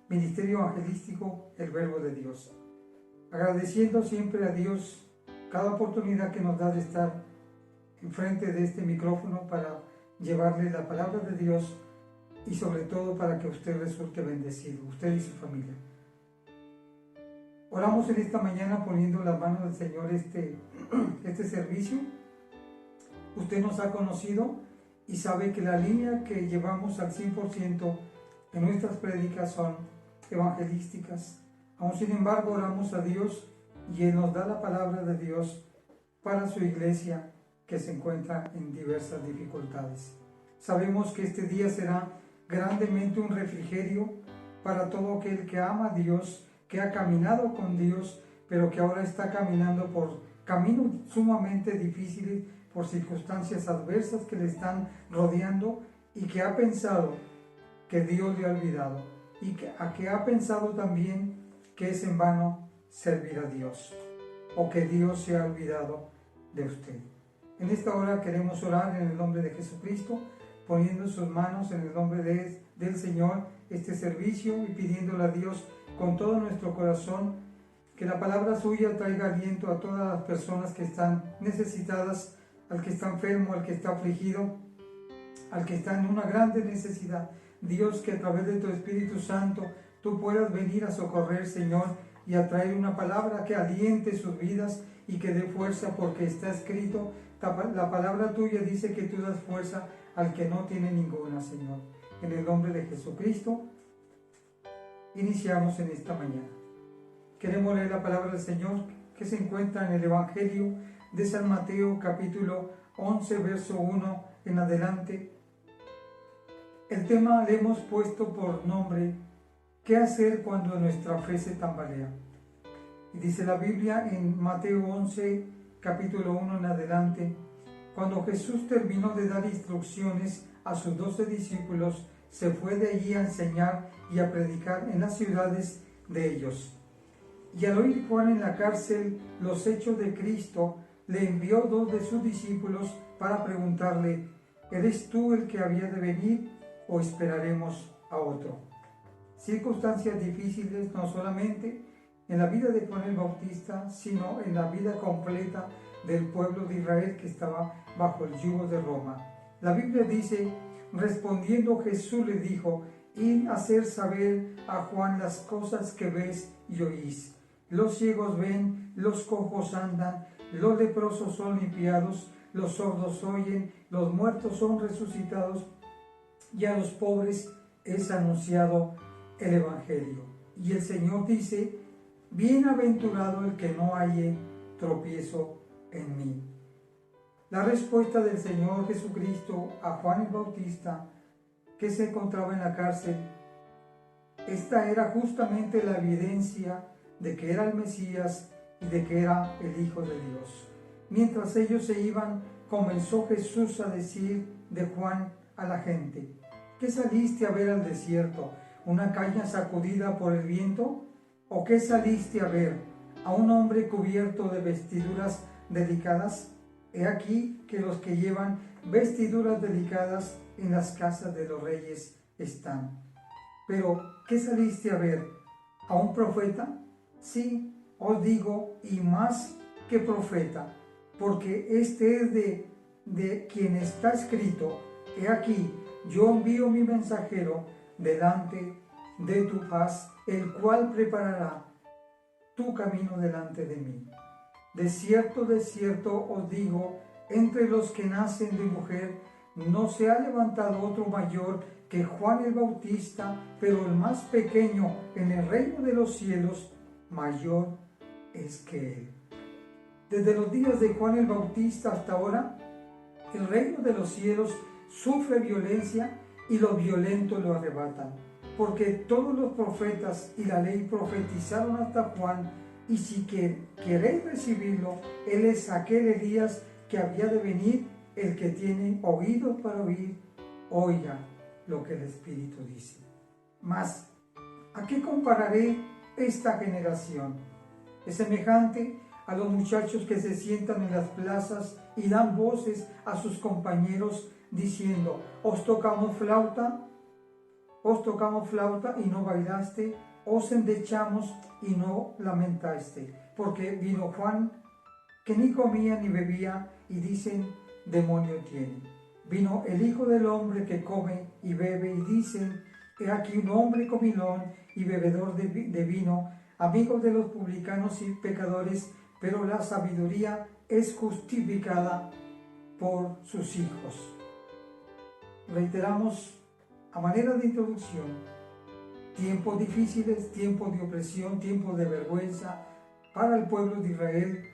Ministerio Evangelístico El Verbo de Dios. Agradeciendo siempre a Dios cada oportunidad que nos da de estar enfrente de este micrófono para llevarle la palabra de Dios y sobre todo para que usted resulte bendecido, usted y su familia. Oramos en esta mañana poniendo en las manos del Señor este servicio. Usted nos ha conocido y sabe que la línea que llevamos al 100% en nuestras prédicas son evangelísticas. Aún sin embargo, oramos a Dios y Él nos da la palabra de Dios para su iglesia que se encuentra en diversas dificultades. Sabemos que este día será grandemente un refrigerio para todo aquel que ama a Dios, que ha caminado con Dios, pero que ahora está caminando por caminos sumamente difíciles, por circunstancias adversas que le están rodeando y que ha pensado que Dios le ha olvidado y que ha pensado también que es en vano servir a Dios o que Dios se ha olvidado de usted. En esta hora queremos orar en el nombre de Jesucristo, poniendo en sus manos en el nombre del Señor este servicio y pidiéndole a Dios con todo nuestro corazón que la palabra suya traiga aliento a todas las personas que están necesitadas, al que está enfermo, al que está afligido, al que está en una grande necesidad. Dios, que a través de tu Espíritu Santo tú puedas venir a socorrer, Señor, y a traer una palabra que aliente sus vidas y que dé fuerza, porque está escrito, la palabra tuya dice que tú das fuerza al que no tiene ninguna, Señor. En el nombre de Jesucristo, iniciamos en esta mañana. Queremos leer la palabra del Señor que se encuentra en el Evangelio de San Mateo, capítulo 11, verso 1 en adelante. El tema le hemos puesto por nombre, ¿qué hacer cuando nuestra fe se tambalea? Y dice la Biblia en Mateo 11, capítulo 1 en adelante, cuando Jesús terminó de dar instrucciones a sus 12 discípulos, se fue de allí a enseñar y a predicar en las ciudades de ellos. Y al oír Juan en la cárcel los hechos de Cristo, le envió 2 de sus discípulos para preguntarle, ¿eres tú el que había de venir o esperaremos a otro? Circunstancias difíciles no solamente en la vida de Juan el Bautista, sino en la vida completa del pueblo de Israel que estaba bajo el yugo de Roma. La Biblia dice, respondiendo Jesús le dijo, id a hacer saber a Juan las cosas que ves y oís. Los ciegos ven, los cojos andan, los leprosos son limpiados, los sordos oyen, los muertos son resucitados, y a los pobres es anunciado el Evangelio. Y el Señor dice, bienaventurado el que no halle tropiezo en mí. La respuesta del Señor Jesucristo a Juan el Bautista, que se encontraba en la cárcel, esta era justamente la evidencia de que era el Mesías y de que era el Hijo de Dios. Mientras ellos se iban, comenzó Jesús a decir de Juan a la gente, ¿qué saliste a ver al desierto? ¿Una caña sacudida por el viento? ¿O qué saliste a ver? ¿A un hombre cubierto de vestiduras delicadas? He aquí que los que llevan vestiduras delicadas en las casas de los reyes están. Pero, ¿qué saliste a ver? ¿A un profeta? Sí, os digo, y más que profeta, porque este es de quien está escrito, he aquí, yo envío mi mensajero delante de tu faz, el cual preparará tu camino delante de mí. De cierto os digo, entre los que nacen de mujer, no se ha levantado otro mayor que Juan el Bautista, pero el más pequeño en el reino de los cielos, mayor es que él. Desde los días de Juan el Bautista hasta ahora, el reino de los cielos sufre violencia y los violentos lo arrebatan, porque todos los profetas y la ley profetizaron hasta Juan, y si queréis recibirlo, él es aquel Elías que había de venir. El que tiene oídos para oír, oiga lo que el Espíritu dice. Mas, ¿a qué compararé esta generación? Es semejante a los muchachos que se sientan en las plazas y dan voces a sus compañeros diciendo, ¿os tocamos flauta? os tocamos flauta y no bailaste, os endechamos y no lamentaste. Porque vino Juan, que ni comía ni bebía, y dicen, demonio tiene. Vino el Hijo del Hombre que come y bebe, y dicen, he aquí un hombre comilón y bebedor de vino, amigo de los publicanos y pecadores, pero la sabiduría es justificada por sus hijos. Reiteramos a manera de introducción, tiempos difíciles, tiempos de opresión, tiempos de vergüenza para el pueblo de Israel,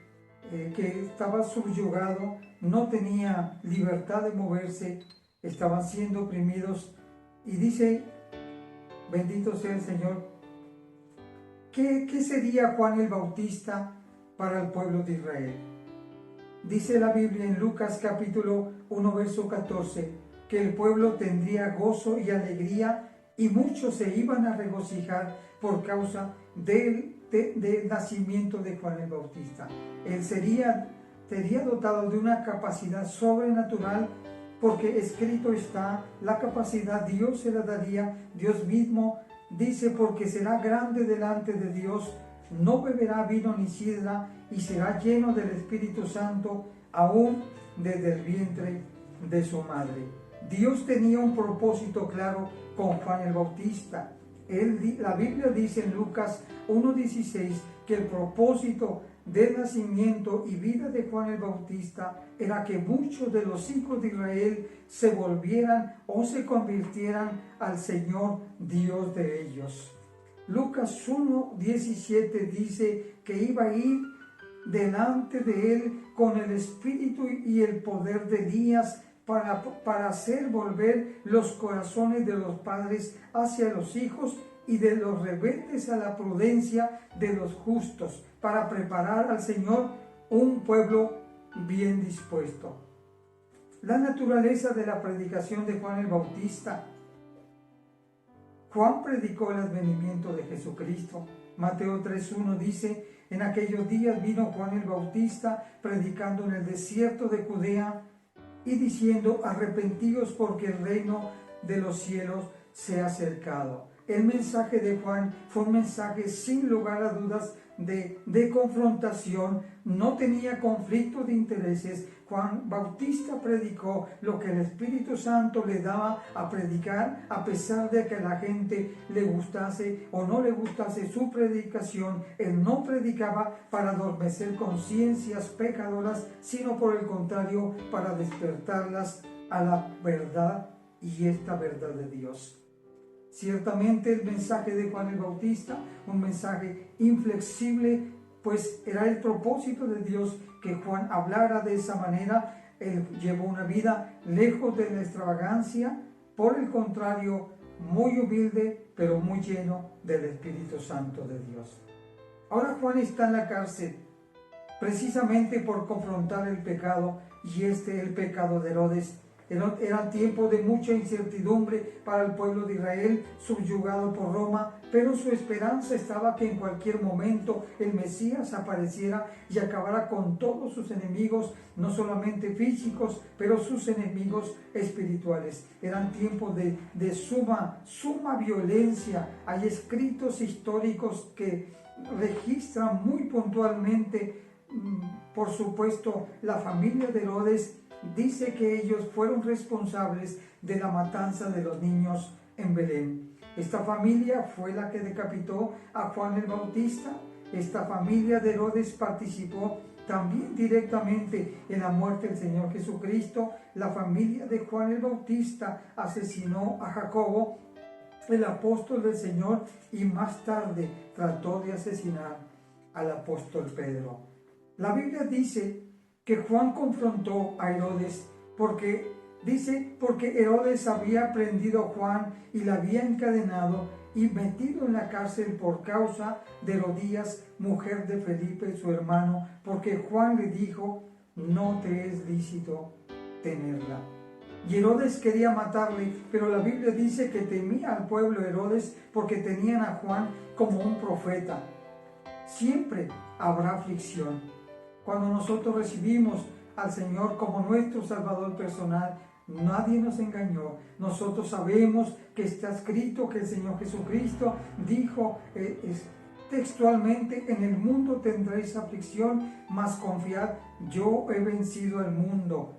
que estaba subyugado, no tenía libertad de moverse, estaban siendo oprimidos. Y dice, bendito sea el Señor, ¿qué sería Juan el Bautista para el pueblo de Israel? Dice la Biblia en Lucas capítulo 1, verso 14, que el pueblo tendría gozo y alegría y muchos se iban a regocijar por causa del nacimiento de Juan el Bautista. Él sería dotado de una capacidad sobrenatural, porque escrito está, la capacidad Dios se la daría. Dios mismo dice, porque será grande delante de Dios, no beberá vino ni sidra, y será lleno del Espíritu Santo aún desde el vientre de su madre. Dios tenía un propósito claro con Juan el Bautista. La Biblia dice en Lucas 1:16 que el propósito del nacimiento y vida de Juan el Bautista era que muchos de los hijos de Israel se volvieran o se convirtieran al Señor Dios de ellos. Lucas 1:17 dice que iba a ir delante de él con el espíritu y el poder de Elías para hacer volver los corazones de los padres hacia los hijos y de los rebeldes a la prudencia de los justos, para preparar al Señor un pueblo bien dispuesto. La naturaleza de la predicación de Juan el Bautista. Juan predicó el advenimiento de Jesucristo. Mateo 3:1 dice, en aquellos días vino Juan el Bautista predicando en el desierto de Judea y diciendo, arrepentíos porque el reino de los cielos se ha acercado. El mensaje de Juan fue un mensaje sin lugar a dudas de confrontación, no tenía conflicto de intereses. Juan Bautista predicó lo que el Espíritu Santo le daba a predicar, a pesar de que a la gente le gustase o no le gustase su predicación. Él no predicaba para adormecer conciencias pecadoras, sino por el contrario, para despertarlas a la verdad, y esta verdad de Dios. Ciertamente el mensaje de Juan el Bautista, un mensaje inflexible, pues era el propósito de Dios que Juan hablara de esa manera. Él llevó una vida lejos de la extravagancia, por el contrario, muy humilde, pero muy lleno del Espíritu Santo de Dios. Ahora Juan está en la cárcel, precisamente por confrontar el pecado, y el pecado de Herodes. Era tiempo de mucha incertidumbre para el pueblo de Israel, subyugado por Roma, pero su esperanza estaba que en cualquier momento el Mesías apareciera y acabara con todos sus enemigos, no solamente físicos, pero sus enemigos espirituales. Eran tiempos de suma violencia. Hay escritos históricos que registran muy puntualmente, por supuesto, la familia de Herodes. Dice que ellos fueron responsables de la matanza de los niños en Belén. Esta familia fue la que decapitó a Juan el Bautista. Esta familia de Herodes participó también directamente en la muerte del Señor Jesucristo. La familia de Juan el Bautista asesinó a Jacobo, el apóstol del Señor, y más tarde trató de asesinar al apóstol Pedro. La Biblia dice que Juan confrontó a Herodes porque Herodes había prendido a Juan y la había encadenado y metido en la cárcel por causa de Herodías, mujer de Felipe, su hermano, porque Juan le dijo, no te es lícito tenerla. Y Herodes quería matarle, pero la Biblia dice que temía al pueblo Herodes porque tenían a Juan como un profeta. Siempre habrá aflicción. Cuando nosotros recibimos al Señor como nuestro Salvador personal, Nadie nos engañó. Nosotros sabemos que está escrito que el Señor Jesucristo dijo textualmente: en el mundo tendréis aflicción, mas confiad, yo he vencido al mundo.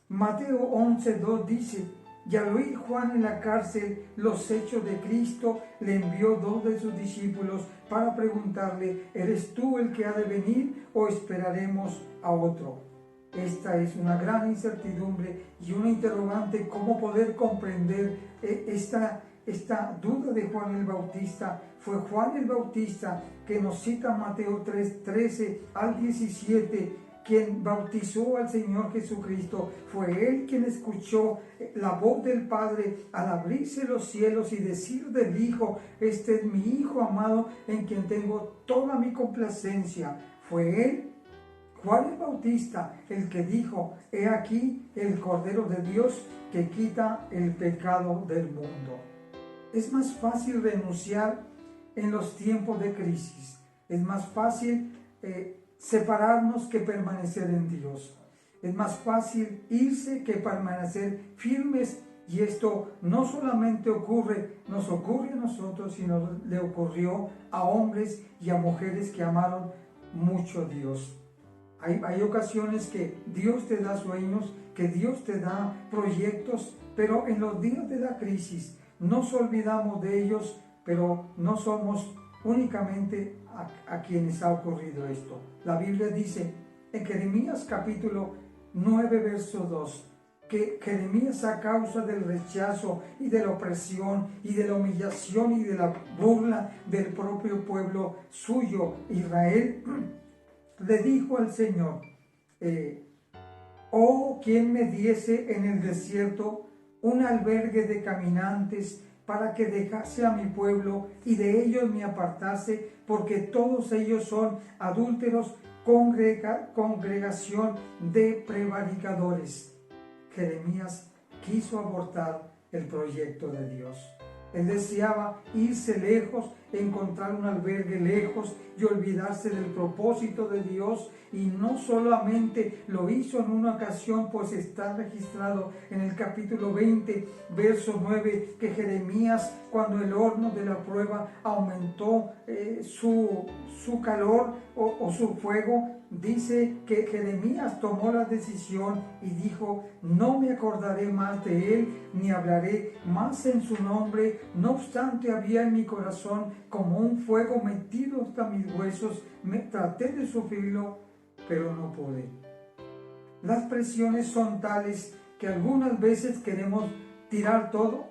Mateo 11:2 dice: y al oír Juan en la cárcel los hechos de Cristo, le envió 2 de sus discípulos para preguntarle: ¿eres tú el que ha de venir o esperaremos a otro? Esta es una gran incertidumbre y una interrogante: ¿cómo poder comprender esta duda de Juan el Bautista? Fue Juan el Bautista, que nos cita Mateo 3:13 al 17, quien bautizó al Señor Jesucristo. Fue Él quien escuchó la voz del Padre al abrirse los cielos y decir del Hijo: este es mi Hijo amado, en quien tengo toda mi complacencia. Fue Él, Juan el Bautista, el que dijo: he aquí el Cordero de Dios que quita el pecado del mundo. Es más fácil renunciar en los tiempos de crisis. Es más fácil separarnos que permanecer en Dios. Es más fácil irse que permanecer firmes, y esto no solamente nos ocurre a nosotros, sino le ocurrió a hombres y a mujeres que amaron mucho a Dios. Hay ocasiones que Dios te da sueños, que Dios te da proyectos, pero en los días de la crisis nos olvidamos de ellos, pero no somos únicamente a quienes ha ocurrido esto. La Biblia dice en Jeremías capítulo 9, verso 2, que Jeremías, a causa del rechazo y de la opresión y de la humillación y de la burla del propio pueblo suyo, Israel, le dijo al Señor: oh, ¿quién me diese en el desierto un albergue de caminantes, para que dejase a mi pueblo y de ellos me apartase, porque todos ellos son adúlteros, congregación de prevaricadores? Jeremías quiso abortar el proyecto de Dios. Él deseaba irse lejos, encontrar un albergue lejos y olvidarse del propósito de Dios. Y no solamente lo hizo en una ocasión, pues está registrado en el capítulo 20, verso 9, que Jeremías, cuando el horno de la prueba aumentó su calor o su fuego, dice que Jeremías tomó la decisión y dijo: no me acordaré más de él, ni hablaré más en su nombre. No obstante, había en mi corazón como un fuego metido hasta mis huesos. Me traté de sufrirlo, pero no pude. Las presiones son tales que algunas veces queremos tirar todo.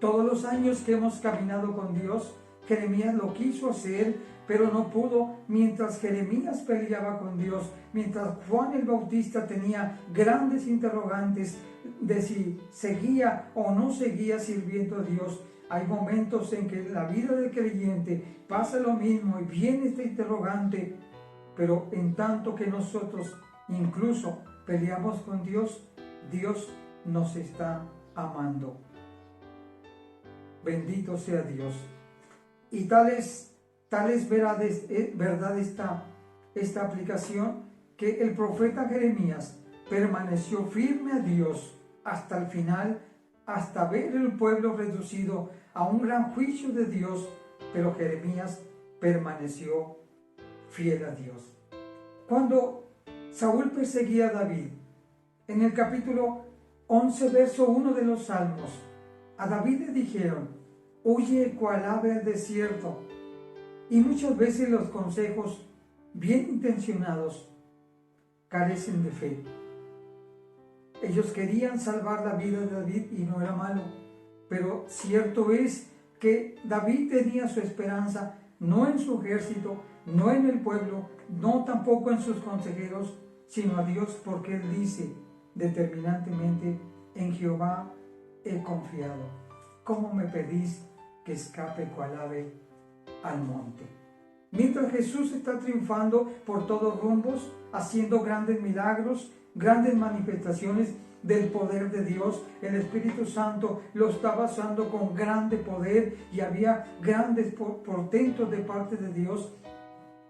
Todos los años que hemos caminado con Dios, Jeremías lo quiso hacer, pero no pudo. Mientras Jeremías peleaba con Dios, mientras Juan el Bautista tenía grandes interrogantes de si seguía o no seguía sirviendo a Dios. Hay momentos en que en la vida del creyente pasa lo mismo y viene este interrogante, pero en tanto que nosotros incluso peleamos con Dios, Dios nos está amando. Bendito sea Dios. Y tal es verdad esta aplicación, que el profeta Jeremías permaneció firme a Dios hasta el final, hasta ver el pueblo reducido a un gran juicio de Dios, pero Jeremías permaneció fiel a Dios. Cuando Saúl perseguía a David, en el capítulo 11, verso 1 de los Salmos, a David le dijeron: huye cual ave al desierto. Y muchas veces los consejos bien intencionados carecen de fe. Ellos querían salvar la vida de David y no era malo, pero cierto es que David tenía su esperanza no en su ejército, no en el pueblo, no tampoco en sus consejeros, sino a Dios, porque él dice determinantemente: en Jehová he confiado. ¿Cómo me pedís que escape cual ave al monte? Mientras Jesús está triunfando por todos rumbos, haciendo grandes milagros, grandes manifestaciones del poder de Dios, el Espíritu Santo lo estaba usando con grande poder y había grandes portentos de parte de Dios.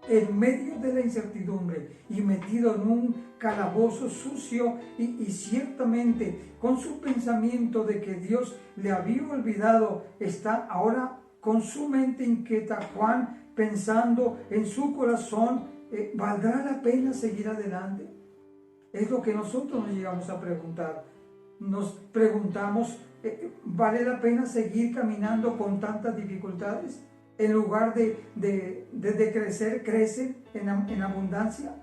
en medio de la incertidumbre y metido en un calabozo sucio y ciertamente con su pensamiento de que Dios le había olvidado, está ahora con su mente inquieta. Juan, pensando en su corazón, ¿valdrá la pena seguir adelante? Es lo que nosotros nos llegamos a preguntar. Nos preguntamos, ¿vale la pena seguir caminando con tantas dificultades? En lugar de crecer, crece en abundancia.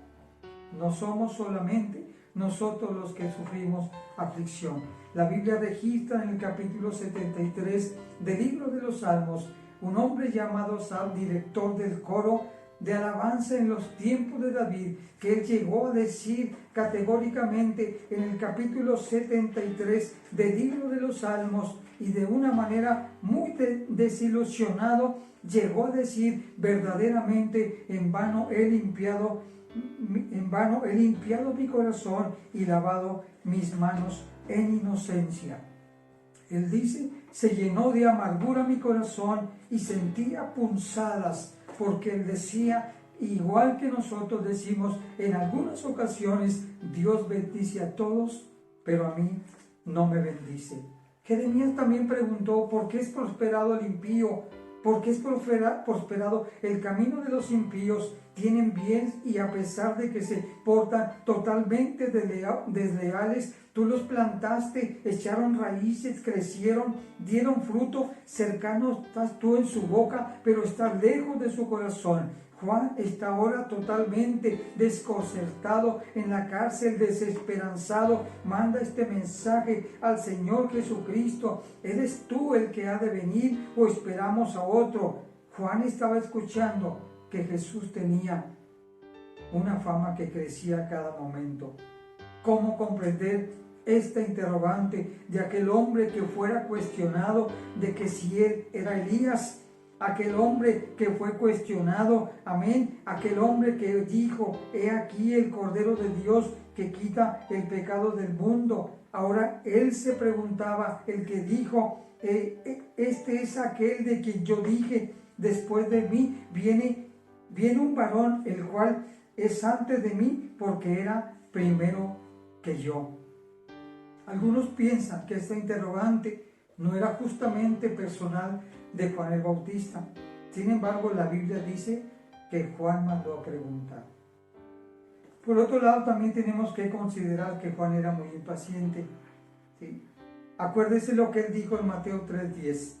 No somos solamente nosotros los que sufrimos aflicción. La Biblia registra en el capítulo 73 del libro de los Salmos, un hombre llamado Asaf, director del coro de alabanza en los tiempos de David, que él llegó a decir categóricamente en el capítulo 73 del libro de los Salmos, y de una manera muy desilusionado, llegó a decir: verdaderamente en vano he limpiado mi corazón y lavado mis manos en inocencia. Él dice: se llenó de amargura mi corazón y sentía punzadas, porque él decía, igual que nosotros decimos en algunas ocasiones: Dios bendice a todos, pero a mí no me bendice. Jeremías también preguntó: ¿por qué es prosperado el impío? ¿Por qué es prosperado el camino de los impíos? Tienen bien, y a pesar de que se portan totalmente desleales, tú los plantaste, echaron raíces, crecieron, dieron fruto. Cercano estás tú en su boca, pero estás lejos de su corazón. Juan está ahora totalmente desconcertado en la cárcel, desesperanzado. Manda este mensaje al Señor Jesucristo: ¿eres tú el que ha de venir o esperamos a otro? Juan estaba escuchando que Jesús tenía una fama que crecía a cada momento. ¿Cómo comprender esta interrogante de aquel hombre que fuera cuestionado de que si él era Elías? Aquel hombre que fue cuestionado, amén, aquel hombre que dijo: he aquí el Cordero de Dios que quita el pecado del mundo. Ahora él se preguntaba, el que dijo: este es aquel de quien yo dije, después de mí viene un varón, el cual es antes de mí, porque era primero que yo. Algunos piensan que esta interrogante no era justamente personal de Juan el Bautista. Sin embargo, la Biblia dice que Juan mandó a preguntar. Por otro lado, también tenemos que considerar que Juan era muy impaciente, ¿sí? Acuérdese lo que él dijo en Mateo 3:10.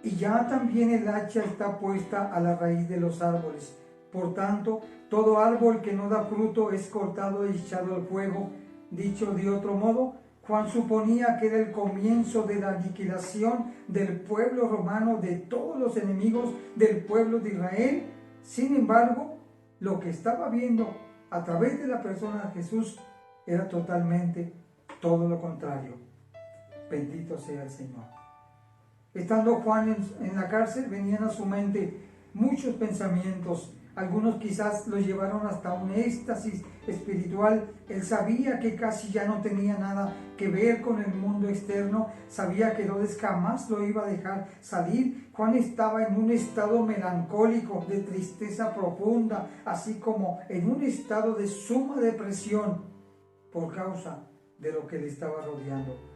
Y ya también el hacha está puesta a la raíz de los árboles. Por tanto, todo árbol que no da fruto es cortado y echado al fuego. Dicho de otro modo, Juan suponía que era el comienzo de la aniquilación del pueblo romano, de todos los enemigos del pueblo de Israel. Sin embargo, lo que estaba viendo a través de la persona de Jesús era totalmente todo lo contrario. Bendito sea el Señor. Estando Juan en la cárcel, venían a su mente muchos pensamientos. Algunos quizás los llevaron hasta un éxtasis espiritual. Él sabía que casi ya no tenía nada que ver con el mundo externo. Sabía que Herodes jamás lo iba a dejar salir. Juan estaba en un estado melancólico, de tristeza profunda, así como en un estado de suma depresión por causa de lo que le estaba rodeando.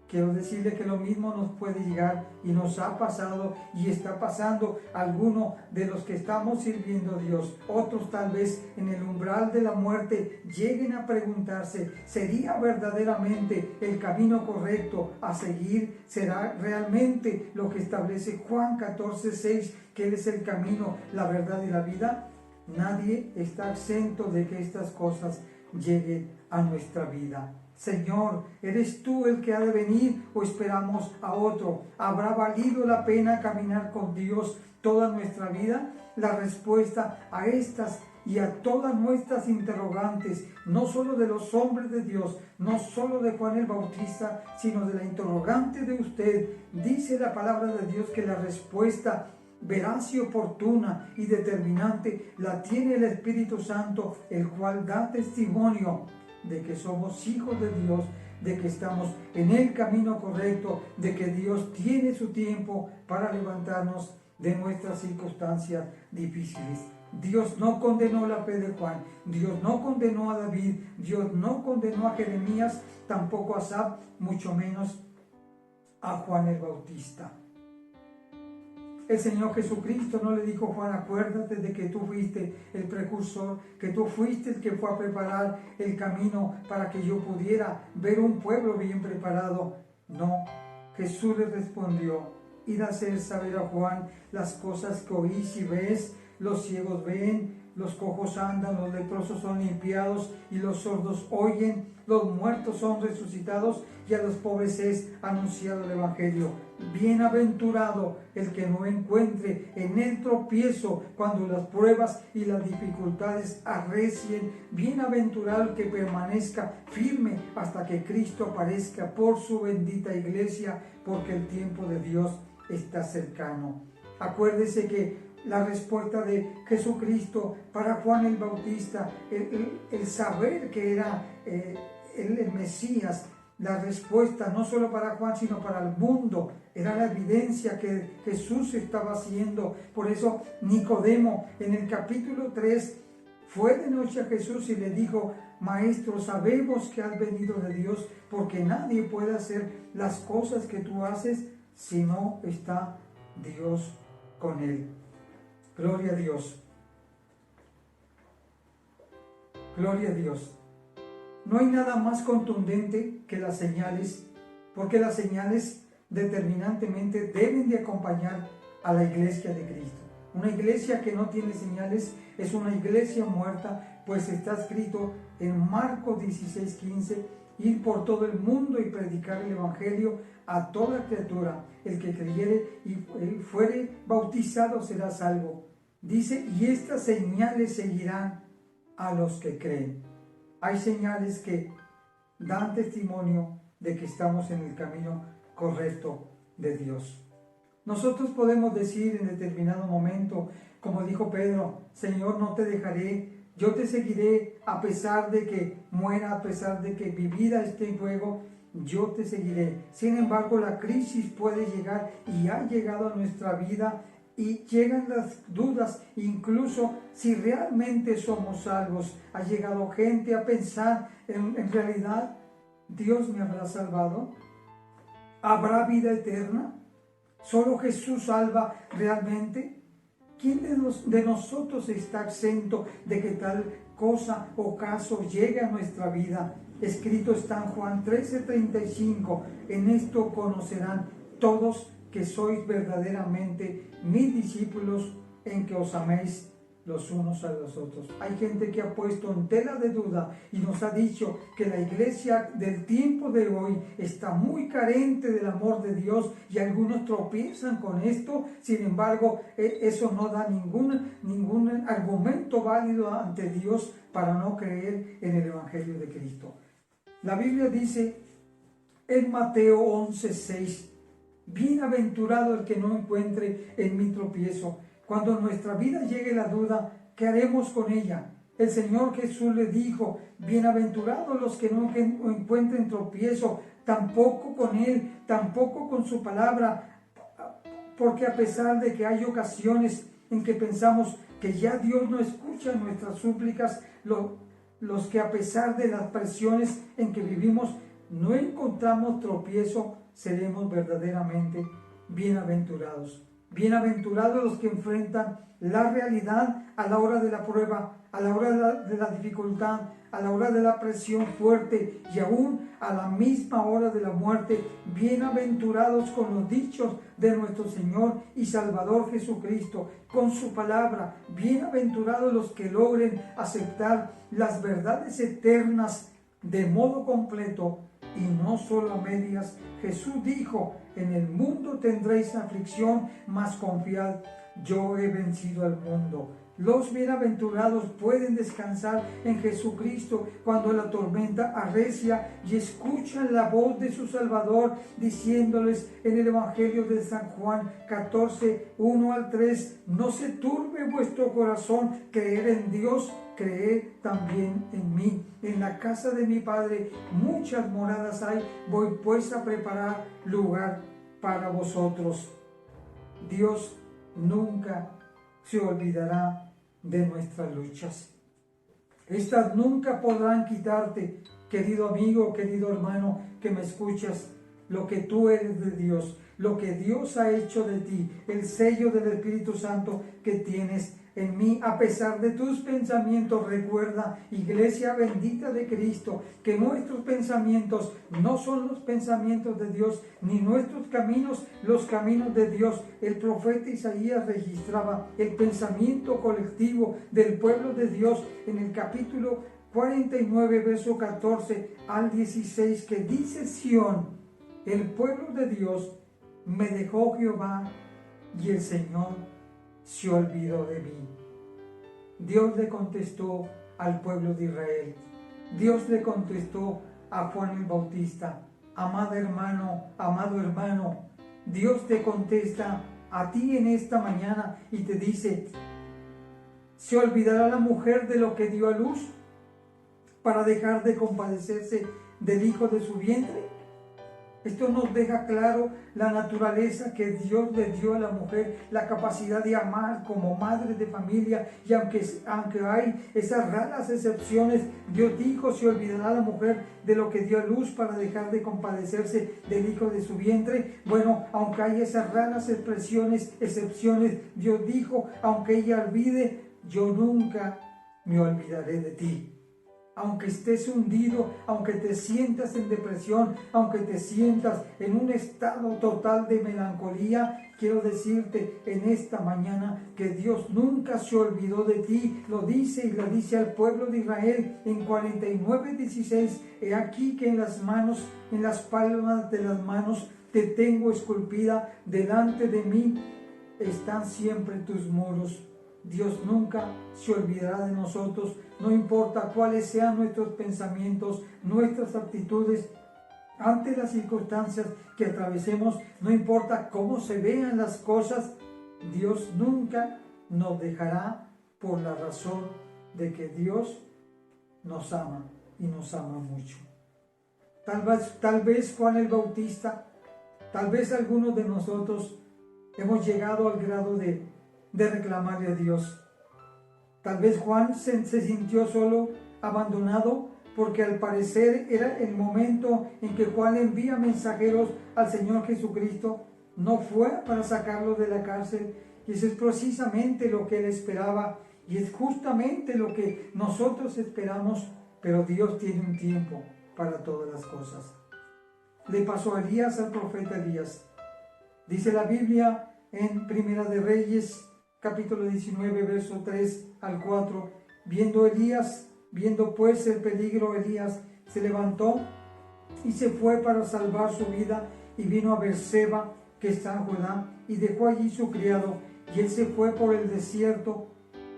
Quiero decirle que lo mismo nos puede llegar y nos ha pasado y está pasando a algunos de los que estamos sirviendo a Dios. Otros tal vez en el umbral de la muerte lleguen a preguntarse: ¿sería verdaderamente el camino correcto a seguir? ¿Será realmente lo que establece Juan 14:6, que Él es el camino, la verdad y la vida? Nadie está exento de que estas cosas lleguen a nuestra vida. Señor, ¿eres tú el que ha de venir o esperamos a otro? ¿Habrá valido la pena caminar con Dios toda nuestra vida? La respuesta a estas y a todas nuestras interrogantes, no solo de los hombres de Dios, no solo de Juan el Bautista, sino de la interrogante de usted, dice la palabra de Dios que la respuesta veraz y oportuna y determinante la tiene el Espíritu Santo, el cual da testimonio de que somos hijos de Dios, de que estamos en el camino correcto, de que Dios tiene su tiempo para levantarnos de nuestras circunstancias difíciles. Dios no condenó la fe de Juan, Dios no condenó a David, Dios no condenó a Jeremías, tampoco a Asaf, mucho menos a Juan el Bautista. El Señor Jesucristo no le dijo a Juan: acuérdate de que tú fuiste el precursor, que tú fuiste el que fue a preparar el camino para que yo pudiera ver un pueblo bien preparado. No, Jesús le respondió: id a hacer saber a Juan las cosas que oís y ves. Los ciegos ven, los cojos andan, los leprosos son limpiados y los sordos oyen, los muertos son resucitados y a los pobres es anunciado el Evangelio. Bienaventurado el que no encuentre en él tropiezo cuando las pruebas y las dificultades arrecien. Bienaventurado el que permanezca firme hasta que Cristo aparezca por su bendita iglesia, porque el tiempo de Dios está cercano. Acuérdese que la respuesta de Jesucristo para Juan el Bautista, el saber que era el Mesías, la respuesta no solo para Juan sino para el mundo, era la evidencia que Jesús estaba haciendo. Por eso Nicodemo en el capítulo 3 fue de noche a Jesús y le dijo: Maestro, sabemos que has venido de Dios, porque nadie puede hacer las cosas que tú haces si no está Dios con él. Gloria a Dios. Gloria a Dios. No hay nada más contundente que las señales, porque las señales determinantemente deben de acompañar a la iglesia de Cristo. Una iglesia que no tiene señales es una iglesia muerta, pues está escrito en Marcos 16:15: ir por todo el mundo y predicar el Evangelio a toda criatura. El que creyere y fuere bautizado será salvo. Dice: y estas señales seguirán a los que creen. Hay señales que dan testimonio de que estamos en el camino correcto de Dios. Nosotros podemos decir en determinado momento, como dijo Pedro: Señor, no te dejaré, yo te seguiré a pesar de que muera, a pesar de que mi vida esté en juego, yo te seguiré. Sin embargo, la crisis puede llegar y ha llegado a nuestra vida y llegan las dudas, incluso si realmente somos salvos. Ha llegado gente a pensar, en realidad, ¿Dios me habrá salvado? ¿Habrá vida eterna? ¿Solo Jesús salva realmente? ¿Quién de nosotros está exento de que tal cosa o caso llegue a nuestra vida? Escrito está en Juan 13:35: en esto conocerán todos que sois verdaderamente mis discípulos, en que os améis los unos a los otros. Hay gente que ha puesto en tela de duda y nos ha dicho que la iglesia del tiempo de hoy está muy carente del amor de Dios, y algunos tropiezan con esto. Sin embargo, eso no da ningún argumento válido ante Dios para no creer en el Evangelio de Cristo. La Biblia dice en Mateo 11:6: bienaventurado el que no encuentre en mí tropiezo. Cuando en nuestra vida llegue la duda, ¿qué haremos con ella? El Señor Jesús le dijo: bienaventurados los que no encuentren tropiezo, tampoco con Él, tampoco con su palabra, porque a pesar de que hay ocasiones en que pensamos que ya Dios no escucha nuestras súplicas, los que a pesar de las presiones en que vivimos no encontramos tropiezo, seremos verdaderamente bienaventurados. Bienaventurados los que enfrentan la realidad a la hora de la prueba, a la hora de la dificultad, a la hora de la presión fuerte y aún a la misma hora de la muerte. Bienaventurados con los dichos de nuestro Señor y Salvador Jesucristo, con su palabra. Bienaventurados los que logren aceptar las verdades eternas de modo completo y no solo a medias. Jesús dijo: en el mundo tendréis aflicción, mas confiad, yo he vencido al mundo. Los bienaventurados pueden descansar en Jesucristo cuando la tormenta arrecia y escuchan la voz de su Salvador diciéndoles en el Evangelio de San Juan 14:1-3: no se turbe vuestro corazón, creer en Dios, creed también en mí. En la casa de mi Padre muchas moradas hay, voy pues a preparar lugar para vosotros. Dios nunca se olvidará de nuestras luchas. Estas nunca podrán quitarte, querido amigo, querido hermano, que me escuchas, lo que tú eres de Dios, lo que Dios ha hecho de ti, el sello del Espíritu Santo que tienes en mí, a pesar de tus pensamientos. Recuerda, Iglesia bendita de Cristo, que nuestros pensamientos no son los pensamientos de Dios, ni nuestros caminos los caminos de Dios. El profeta Isaías registraba el pensamiento colectivo del pueblo de Dios en el capítulo 49, verso 14 al 16, que dice: Sión, el pueblo de Dios, me dejó Jehová, y el Señor se olvidó de mí. Dios le contestó al pueblo de Israel. Dios le contestó a Juan el Bautista: amado hermano, Dios te contesta a ti en esta mañana y te dice: ¿se olvidará la mujer de lo que dio a luz para dejar de compadecerse del hijo de su vientre? Esto nos deja claro la naturaleza que Dios le dio a la mujer, la capacidad de amar como madre de familia. Y aunque hay esas raras excepciones, Dios dijo: se olvidará la mujer de lo que dio a luz para dejar de compadecerse del hijo de su vientre. Bueno, aunque hay esas raras excepciones, Dios dijo: aunque ella olvide, yo nunca me olvidaré de ti. Aunque estés hundido, aunque te sientas en depresión, aunque te sientas en un estado total de melancolía, quiero decirte en esta mañana que Dios nunca se olvidó de ti. Lo dice y lo dice al pueblo de Israel en 49:16. He aquí que en las palmas de las manos te tengo esculpida, delante de mí están siempre tus muros. Dios nunca se olvidará de nosotros, no importa cuáles sean nuestros pensamientos, nuestras actitudes ante las circunstancias que atravesemos, no importa cómo se vean las cosas. Dios nunca nos dejará, por la razón de que Dios nos ama y nos ama mucho. Tal vez Juan el Bautista, tal vez algunos de nosotros hemos llegado al grado de reclamarle a Dios. Tal vez Juan se sintió solo, abandonado, porque al parecer era el momento en que Juan envía mensajeros al Señor Jesucristo. No fue para sacarlo de la cárcel, y eso es precisamente lo que él esperaba, y es justamente lo que nosotros esperamos, pero Dios tiene un tiempo para todas las cosas. Le pasó a Elías, al profeta Elías. Dice la Biblia en Primera de Reyes, capítulo 19, verso 3 al 4, viendo pues el peligro, Elías se levantó y se fue para salvar su vida, y vino a Beerseba, que está en Judá, y dejó allí su criado, y él se fue por el desierto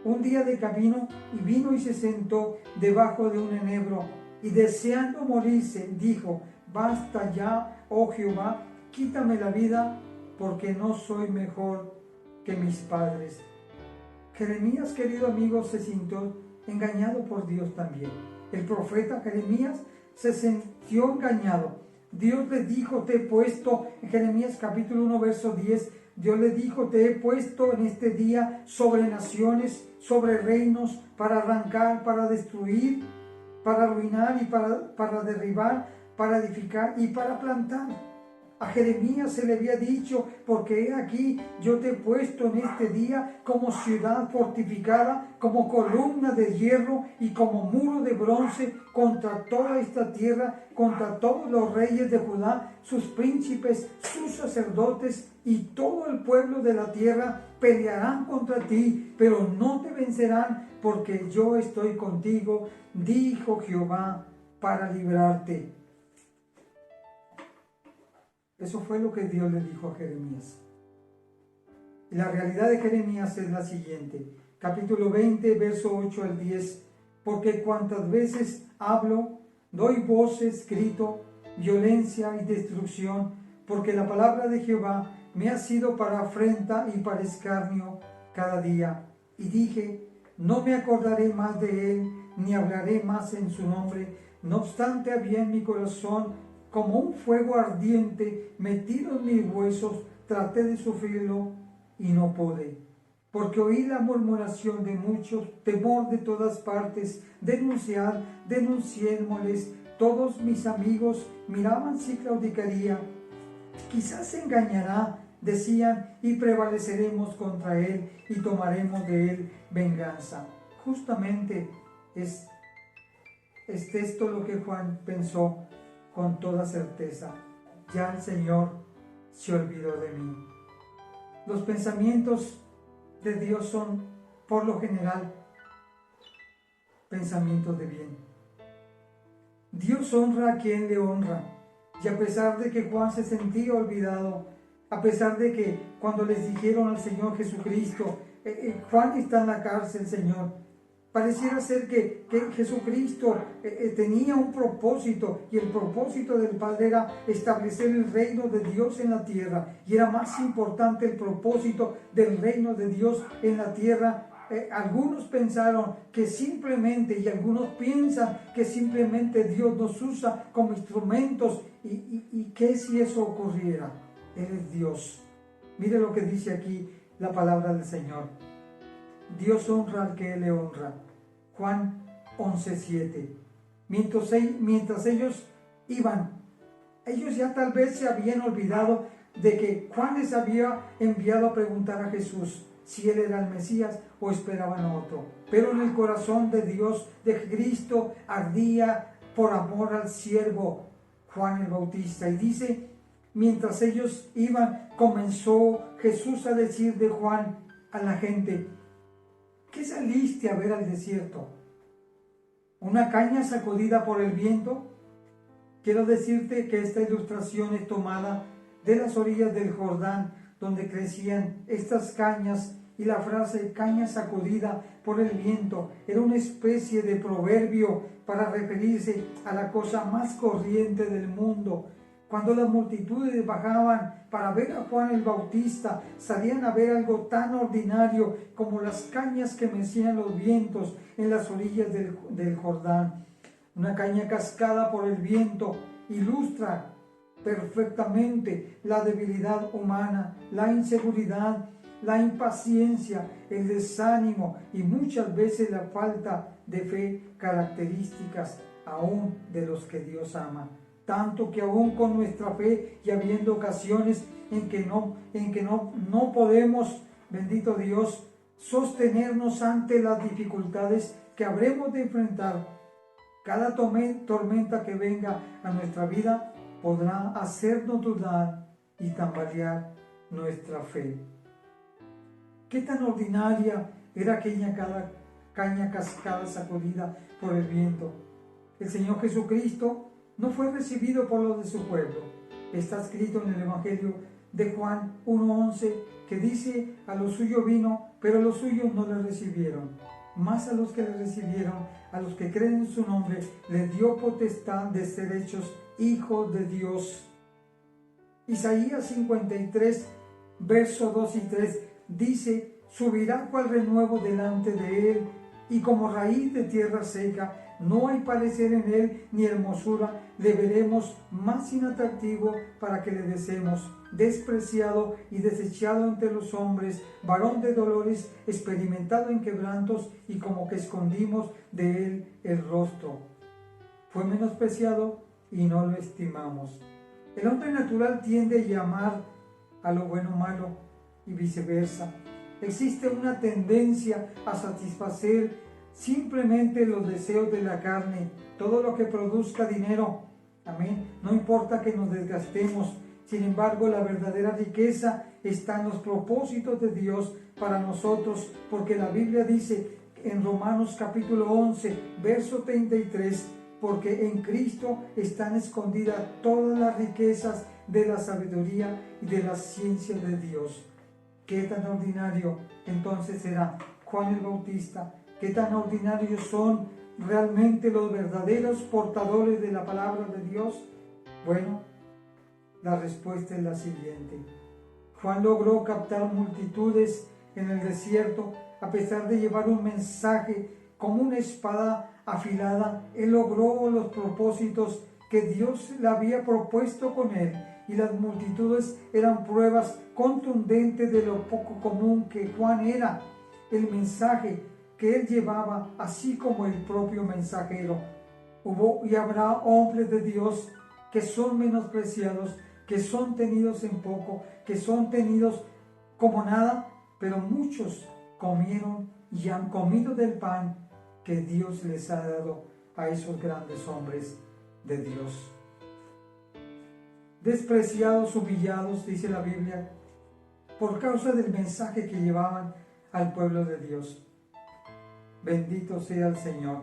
un día de camino, y vino y se sentó debajo de un enebro, y deseando morirse, dijo: basta ya, oh Jehová, quítame la vida, porque no soy mejor que mis padres. Jeremías, querido amigo, se sintió engañado por Dios también. El profeta Jeremías se sintió engañado. Dios le dijo: te he puesto, en Jeremías capítulo 1, verso 10, Dios le dijo: te he puesto en este día sobre naciones, sobre reinos, para arrancar, para destruir, para arruinar y para derribar, para edificar y para plantar. A Jeremías se le había dicho: porque he aquí, yo te he puesto en este día como ciudad fortificada, como columna de hierro y como muro de bronce contra toda esta tierra, contra todos los reyes de Judá, sus príncipes, sus sacerdotes y todo el pueblo de la tierra pelearán contra ti, pero no te vencerán, porque yo estoy contigo, dijo Jehová, para librarte. Eso fue lo que Dios le dijo a Jeremías. Y la realidad de Jeremías es la siguiente. Capítulo 20, verso 8 al 10. Porque cuantas veces hablo, doy voces, grito, violencia y destrucción, porque la palabra de Jehová me ha sido para afrenta y para escarnio cada día. Y dije: no me acordaré más de él, ni hablaré más en su nombre. No obstante, había en mi corazón como un fuego ardiente metido en mis huesos. Traté de sufrirlo y no pude. porque oí la murmuración de muchos, temor de todas partes, denunciémosles. Todos mis amigos miraban si claudicaría. Quizás se engañará, decían, y prevaleceremos contra él y tomaremos de él venganza. Justamente es esto lo que Juan pensó con toda certeza. Ya el Señor se olvidó de mí. Los pensamientos de Dios son, por lo general, pensamientos de bien. Dios honra a quien le honra. Y a pesar de que Juan se sentía olvidado, a pesar de que cuando les dijeron al Señor Jesucristo, Juan está en la cárcel, Señor, pareciera ser que Jesucristo tenía un propósito, y el propósito del Padre era establecer el reino de Dios en la tierra, y era más importante el propósito del reino de Dios en la tierra. Algunos pensaron que simplemente, y algunos piensan que simplemente Dios nos usa como instrumentos, y que si eso ocurriera, Él es Dios. Mire lo que dice aquí la palabra del Señor. Dios honra al que Él le honra. Juan 11:7. Mientras ellos iban, ellos ya tal vez se habían olvidado de que Juan les había enviado a preguntar a Jesús si Él era el Mesías o esperaban a otro. Pero en el corazón de Dios, de Cristo, ardía por amor al siervo Juan el Bautista. Y dice, mientras ellos iban, comenzó Jesús a decir de Juan a la gente: ¿qué saliste a ver al desierto? ¿Una caña sacudida por el viento? Quiero decirte que esta ilustración es tomada de las orillas del Jordán, donde crecían estas cañas, y la frase caña sacudida por el viento era una especie de proverbio para referirse a la cosa más corriente del mundo. Cuando las multitudes bajaban para ver a Juan el Bautista, salían a ver algo tan ordinario como las cañas que mecían los vientos en las orillas del Jordán. Una caña cascada por el viento ilustra perfectamente la debilidad humana, la inseguridad, la impaciencia, el desánimo y muchas veces la falta de fe, características aún de los que Dios ama. Tanto que aún con nuestra fe, y habiendo ocasiones en que no podemos, bendito Dios, sostenernos ante las dificultades que habremos de enfrentar, cada tormenta que venga a nuestra vida podrá hacernos dudar y tambalear nuestra fe. ¿Qué tan ordinaria era aquella caña cascada sacudida por el viento? El Señor Jesucristo no fue recibido por los de su pueblo. Está escrito en el Evangelio de Juan 1:11, que dice: a lo suyo vino, pero los suyos no le recibieron. Más a los que le recibieron, a los que creen en su nombre, les dio potestad de ser hechos hijos de Dios. Isaías 53, versos 2 y 3 dice: subirá cual renuevo delante de él, y como raíz de tierra seca. No hay parecer en él ni hermosura, le veremos más inatractivo para que le deseemos. Despreciado y desechado entre los hombres, varón de dolores, experimentado en quebrantos, y como que escondimos de él el rostro. Fue menospreciado y no lo estimamos. El hombre natural tiende a llamar a lo bueno malo y viceversa. Existe una tendencia a satisfacer simplemente los deseos de la carne, todo lo que produzca dinero. Amén. No importa que nos desgastemos. Sin embargo, la verdadera riqueza está en los propósitos de Dios para nosotros, porque la Biblia dice en Romanos capítulo 11, verso 33, porque en Cristo están escondidas todas las riquezas de la sabiduría y de la ciencia de Dios. ¿Qué tan ordinario entonces será Juan el Bautista? ¿Qué tan ordinarios son realmente los verdaderos portadores de la palabra de Dios? Bueno, la respuesta es la siguiente. Juan logró captar multitudes en el desierto a pesar de llevar un mensaje como una espada afilada. Él logró los propósitos que Dios le había propuesto con él. y las multitudes eran pruebas contundentes de lo poco común que Juan era, el mensaje que él llevaba, así como el propio mensajero. Hubo y habrá hombres de Dios que son menospreciados, que son tenidos en poco, que son tenidos como nada, pero muchos comieron y han comido del pan que Dios les ha dado a esos grandes hombres de Dios. Despreciados, humillados, dice la Biblia, por causa del mensaje que llevaban al pueblo de Dios. Bendito sea el Señor.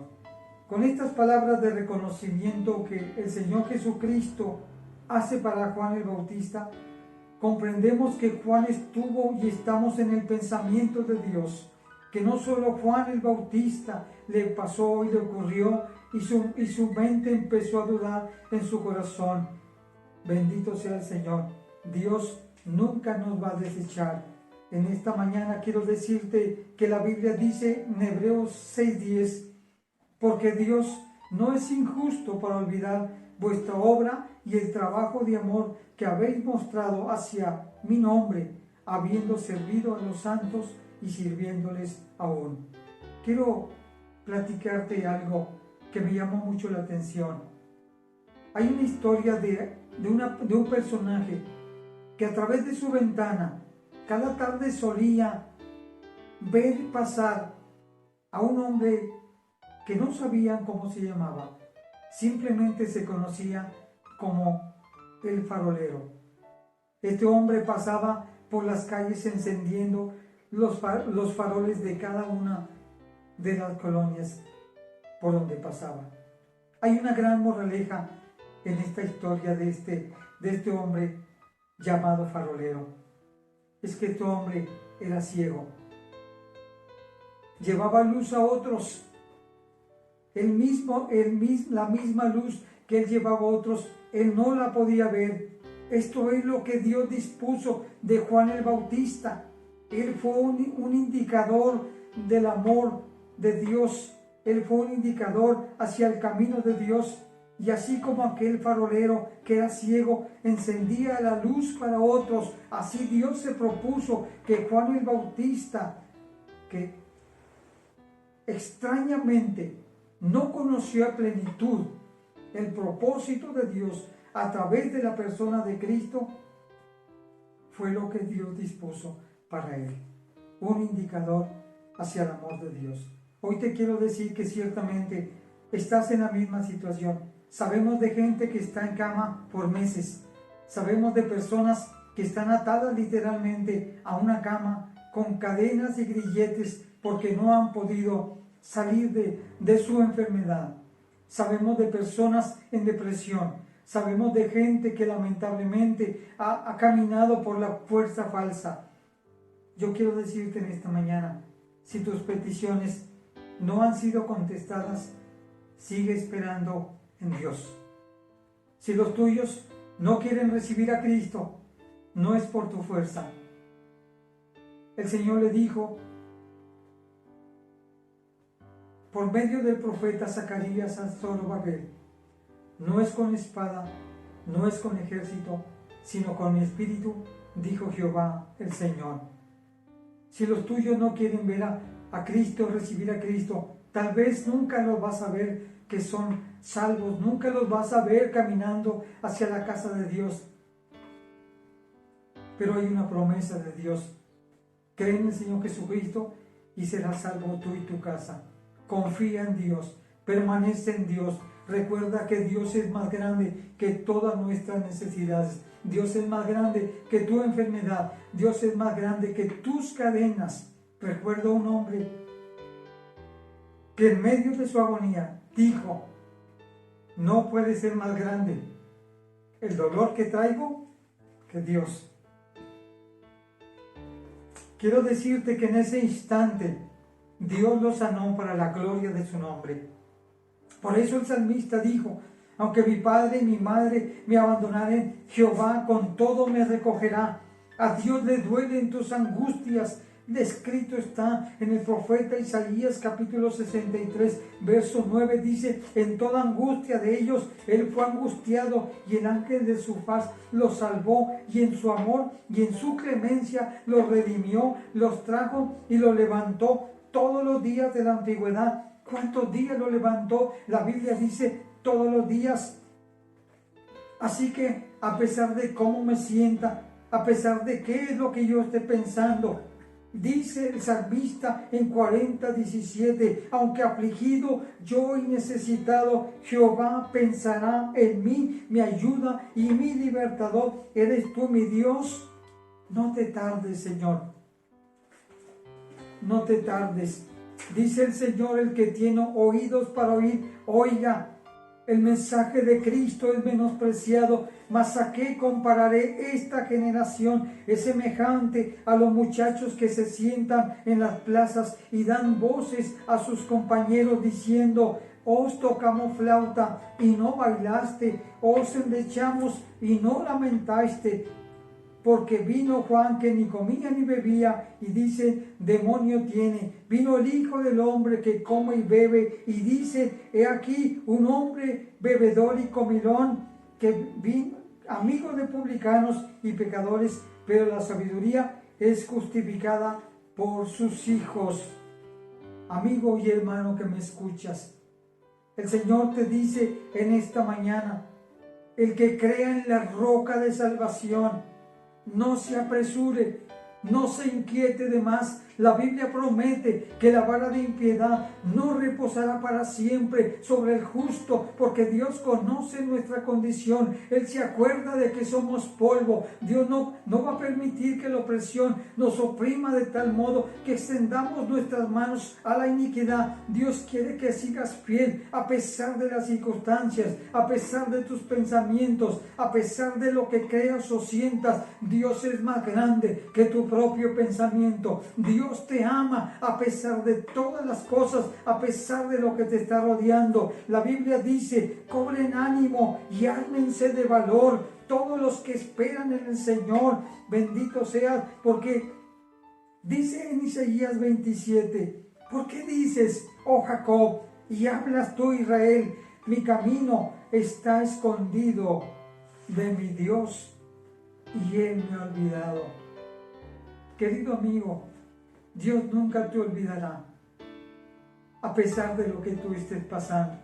Con estas palabras de reconocimiento que el Señor Jesucristo hace para Juan el Bautista, comprendemos que Juan estuvo y estamos en el pensamiento de Dios, que no solo Juan el Bautista le pasó y le ocurrió y su mente empezó a dudar en su corazón. Bendito sea el Señor. Dios nunca nos va a desechar. En esta mañana quiero decirte que la Biblia dice en Hebreos 6:10, porque Dios no es injusto para olvidar vuestra obra y el trabajo de amor que habéis mostrado hacia mi nombre, habiendo servido a los santos y sirviéndoles aún. Quiero platicarte algo que me llamó mucho la atención. Hay una historia de un personaje que a través de su ventana cada tarde solía ver pasar a un hombre que no sabían cómo se llamaba, simplemente se conocía como el farolero. Este hombre pasaba por las calles encendiendo los faroles de cada una de las colonias por donde pasaba. Hay una gran moraleja en esta historia de este hombre llamado farolero. Es que este hombre era ciego. Llevaba luz a otros. La misma luz que él llevaba a otros, él no la podía ver. Esto es lo que Dios dispuso de Juan el Bautista. Él fue un indicador del amor de Dios. Él fue un indicador hacia el camino de Dios. Y así como aquel farolero que era ciego encendía la luz para otros, así Dios se propuso que Juan el Bautista, que extrañamente no conoció a plenitud el propósito de Dios a través de la persona de Cristo, fue lo que Dios dispuso para él, un indicador hacia el amor de Dios. Hoy te quiero decir que ciertamente estás en la misma situación. Sabemos de gente que está en cama por meses. Sabemos de personas que están atadas literalmente a una cama con cadenas y grilletes porque no han podido salir de su enfermedad. Sabemos de personas en depresión. Sabemos de gente que lamentablemente ha caminado por la fuerza falsa. Yo quiero decirte en esta mañana, si tus peticiones no han sido contestadas, sigue esperando en Dios. Si los tuyos no quieren recibir a Cristo, no es por tu fuerza. El Señor le dijo por medio del profeta Zacarías a Zorobabel: no es con espada, no es con ejército, sino con mi espíritu, dijo Jehová el Señor. Si los tuyos no quieren ver a Cristo, recibir a Cristo, tal vez nunca los vas a ver que son salvos, nunca los vas a ver caminando hacia la casa de Dios. Pero hay una promesa de Dios: cree en el Señor Jesucristo y serás salvo tú y tu casa. Confía en Dios, permanece en Dios. Recuerda que Dios es más grande que todas nuestras necesidades. Dios es más grande que tu enfermedad. Dios es más grande que tus cadenas. Recuerdo un hombre que en medio de su agonía dijo: no puede ser más grande el dolor que traigo que Dios. Quiero decirte que en ese instante Dios lo sanó para la gloria de su nombre. Por eso el salmista dijo: aunque mi padre y mi madre me abandonaren, Jehová con todo me recogerá. A Dios le duelen tus angustias, Descrito está en el profeta Isaías capítulo 63, verso 9, dice: en toda angustia de ellos él fue angustiado, y el ángel de su faz los salvó, y en su amor y en su clemencia los redimió, los trajo y los levantó todos los días de la antigüedad. ¿Cuántos días lo levantó? La Biblia dice todos los días. Así que a pesar de cómo me sienta, a pesar de qué es lo que yo esté pensando, dice el salmista en 40:17: aunque afligido yo y necesitado, Jehová pensará en mí, mi ayuda y mi libertador. Eres tú mi Dios. No te tardes, Señor. No te tardes. Dice el Señor: el que tiene oídos para oír, oiga. El mensaje de Cristo es menospreciado, mas ¿a qué compararé esta generación? Es semejante a los muchachos que se sientan en las plazas y dan voces a sus compañeros diciendo: os tocamos flauta y no bailaste, os endechamos y no lamentaste. Porque vino Juan, que ni comía ni bebía, y dice: demonio tiene. Vino el Hijo del Hombre, que come y bebe, y dice: he aquí un hombre bebedor y comilón, que vino amigo de publicanos y pecadores, pero la sabiduría es justificada por sus hijos. Amigo y hermano que me escuchas, el Señor te dice en esta mañana: el que crea en la roca de salvación, no se apresure, no se inquiete de más. La Biblia promete que la vara de impiedad no reposará para siempre sobre el justo, porque Dios conoce nuestra condición. Él se acuerda de que somos polvo. Dios no va a permitir que la opresión nos oprima de tal modo que extendamos nuestras manos a la iniquidad. Dios quiere que sigas fiel a pesar de las circunstancias, a pesar de tus pensamientos, a pesar de lo que creas o sientas. Dios es más grande que tu propio pensamiento. Dios te ama a pesar de todas las cosas, a pesar de lo que te está rodeando. La Biblia dice: cobren ánimo y ármense de valor todos los que esperan en el Señor. Bendito seas, porque dice en Isaías 27: ¿por qué dices, oh Jacob, y hablas tú, Israel? Mi camino está escondido de mi Dios, y Él me ha olvidado. Querido amigo, Dios nunca te olvidará, a pesar de lo que tú estés pasando.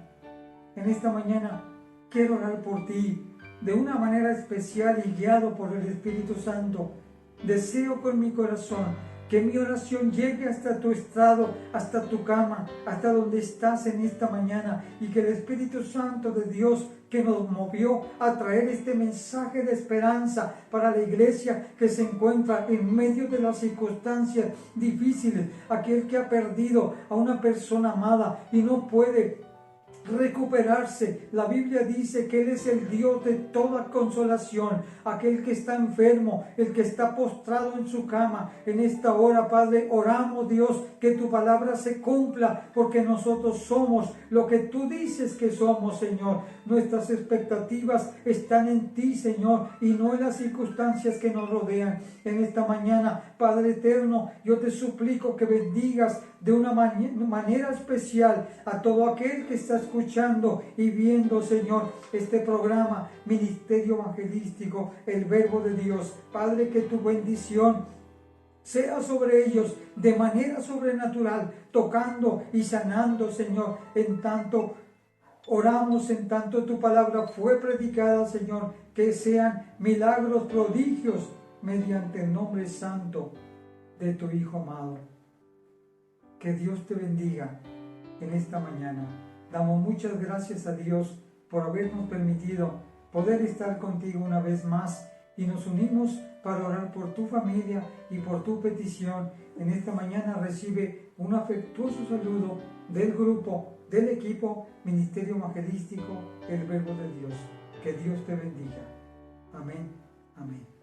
En esta mañana quiero orar por ti de una manera especial y guiado por el Espíritu Santo. Deseo con mi corazón que mi oración llegue hasta tu estrado, hasta tu cama, hasta donde estás en esta mañana, y que el Espíritu Santo de Dios, que nos movió a traer este mensaje de esperanza para la iglesia que se encuentra en medio de las circunstancias difíciles, aquel que ha perdido a una persona amada y no puede recuperarse. La Biblia dice que Él es el Dios de toda consolación. Aquel que está enfermo, el que está postrado en su cama, en esta hora, Padre, oramos, Dios, que tu palabra se cumpla, porque nosotros somos lo que tú dices que somos, Señor. Nuestras expectativas están en ti, Señor, y no en las circunstancias que nos rodean. En esta mañana, Padre eterno, yo te suplico que bendigas de una manera especial a todo aquel que está escuchando y viendo, Señor, este programa, Ministerio Evangelístico, el Verbo de Dios. Padre, que tu bendición sea sobre ellos de manera sobrenatural, tocando y sanando, Señor, en tanto oramos, en tanto tu palabra fue predicada, Señor, que sean milagros, prodigios, mediante el nombre santo de tu Hijo amado. Que Dios te bendiga en esta mañana. Damos muchas gracias a Dios por habernos permitido poder estar contigo una vez más, y nos unimos para orar por tu familia y por tu petición. En esta mañana recibe un afectuoso saludo del grupo, del equipo Ministerio Evangelístico, el Verbo de Dios. Que Dios te bendiga. Amén. Amén.